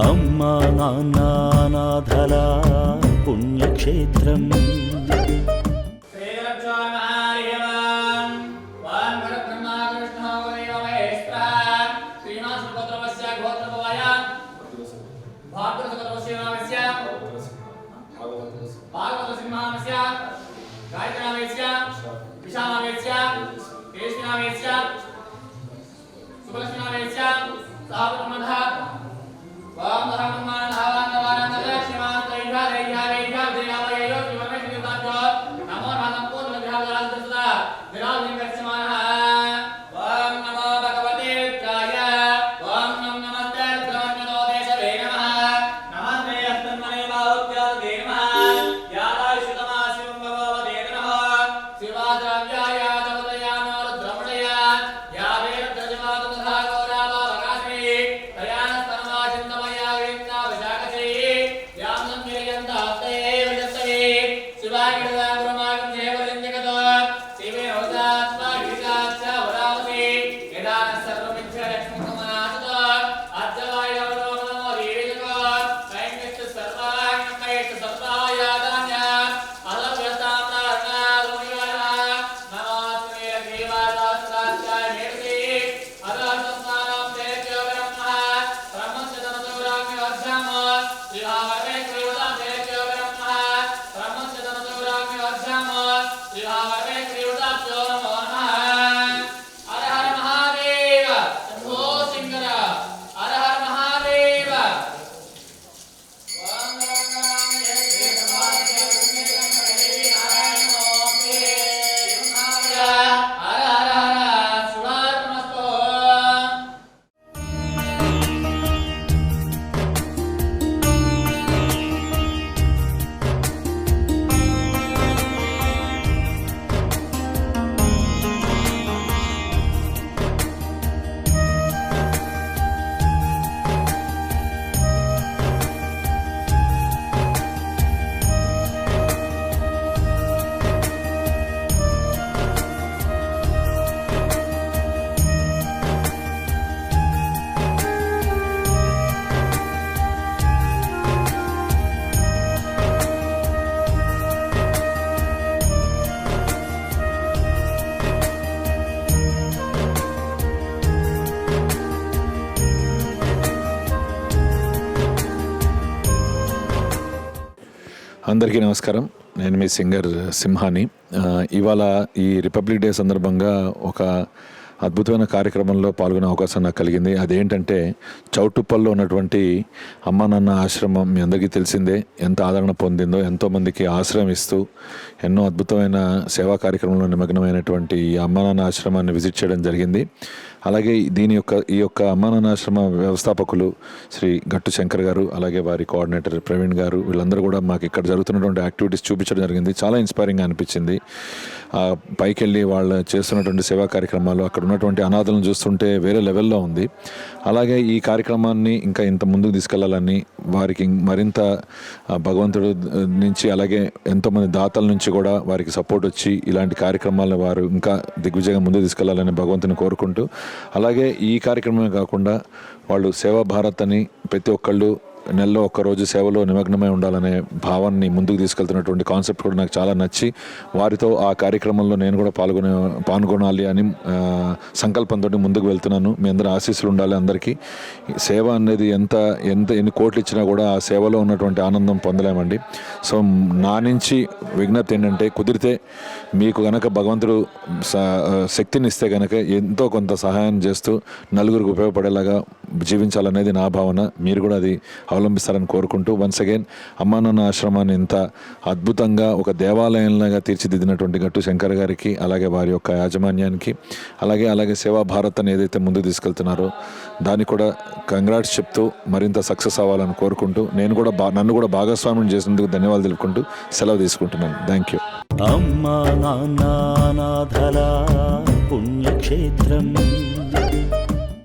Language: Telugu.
అమ్మా నాన్న నాథల పుణ్యక్షేత్రం. అందరికీ నమస్కారం. నేను మీ సింగర్ సింహాని. ఇవాళ ఈ రిపబ్లిక్ డే సందర్భంగా ఒక అద్భుతమైన కార్యక్రమంలో పాల్గొనే అవకాశం నాకు కలిగింది. అదేంటంటే చౌటుప్పల్లో ఉన్నటువంటి అమ్మా నాన్న ఆశ్రమం మీ అందరికీ తెలిసిందే ఎంత ఆదరణ పొందిందో. ఎంతోమందికి ఆశ్రయం ఇస్తూ ఎన్నో అద్భుతమైన సేవా కార్యక్రమంలో నిమగ్నమైనటువంటి ఈ అమ్మా నాన్న ఆశ్రమాన్ని విజిట్ చేయడం జరిగింది. అలాగే ఈ యొక్క అమ్మా నాన్న ఆశ్రమ వ్యవస్థాపకులు శ్రీ గట్టు శంకర్ గారు, అలాగే వారి కోఆర్డినేటర్ ప్రవీణ్ గారు, వీళ్ళందరూ కూడా మాకు ఇక్కడ జరుగుతున్నటువంటి యాక్టివిటీస్ చూపించడం జరిగింది. చాలా ఇన్స్పైరింగ్గా అనిపించింది. పైకి వెళ్ళి వాళ్ళు చేస్తున్నటువంటి సేవా కార్యక్రమాలు, అక్కడ ఉన్నటువంటి అనాథలను చూస్తుంటే వేరే లెవెల్లో ఉంది. అలాగే ఈ కార్యక్రమాన్ని ఇంకా ఇంత ముందుకు తీసుకెళ్లాలని, వారికి మరింత భగవంతుడు నుంచి అలాగే ఎంతోమంది దాతల నుంచి కూడా వారికి సపోర్ట్ వచ్చి ఇలాంటి కార్యక్రమాలను వారు ఇంకా దిగ్విజయంగా ముందుకు తీసుకెళ్లాలని భగవంతుని కోరుకుంటూ, అలాగే ఈ కార్యక్రమమే కాకుండా వాళ్ళు సేవా భారత్ అని ప్రతి ఒక్కళ్ళు నెలలో ఒక్కరోజు సేవలో నిమగ్నమై ఉండాలనే భావాన్ని ముందుకు తీసుకెళ్తున్నటువంటి కాన్సెప్ట్ కూడా నాకు చాలా నచ్చి వారితో ఆ కార్యక్రమంలో నేను కూడా పాల్గొనాలి అని సంకల్పంతో ముందుకు వెళ్తున్నాను. మీ అందరూ ఆశీస్సులు ఉండాలి. అందరికీ సేవ అనేది ఎన్ని కోట్లు ఇచ్చినా కూడా ఆ సేవలో ఉన్నటువంటి ఆనందం పొందలేమండి. సో నా నుంచి విజ్ఞప్తి ఏంటంటే, కుదిరితే మీకు కనుక భగవంతుడు శక్తిని ఇస్తే కనుక ఎంతో కొంత సహాయం చేస్తూ నలుగురికి ఉపయోగపడేలాగా జీవించాలనేది నా భావన. మీరు కూడా అది అవలంబిస్తారని కోరుకుంటూ, వన్స్ అగైన్ అమ్మా నాన్న ఆశ్రమాన్ని ఇంత అద్భుతంగా ఒక దేవాలయంలాగా తీర్చిదిద్దినటువంటి గట్టు శంకర్ గారికి, అలాగే వారి యొక్క యాజమాన్యానికి, అలాగే సేవా భారత్ అని ఏదైతే ముందుకు తీసుకెళ్తున్నారో దానికి కూడా కంగ్రాట్స్ చెప్తూ మరింత సక్సెస్ అవ్వాలని కోరుకుంటూ, నన్ను కూడా భాగస్వామ్యం చేసినందుకు ధన్యవాదాలు తెలుపుకుంటూ సెలవు తీసుకుంటున్నాను. Thank you. అమ్మా నాన్న నాథల పుణ్యక్షేత్రం.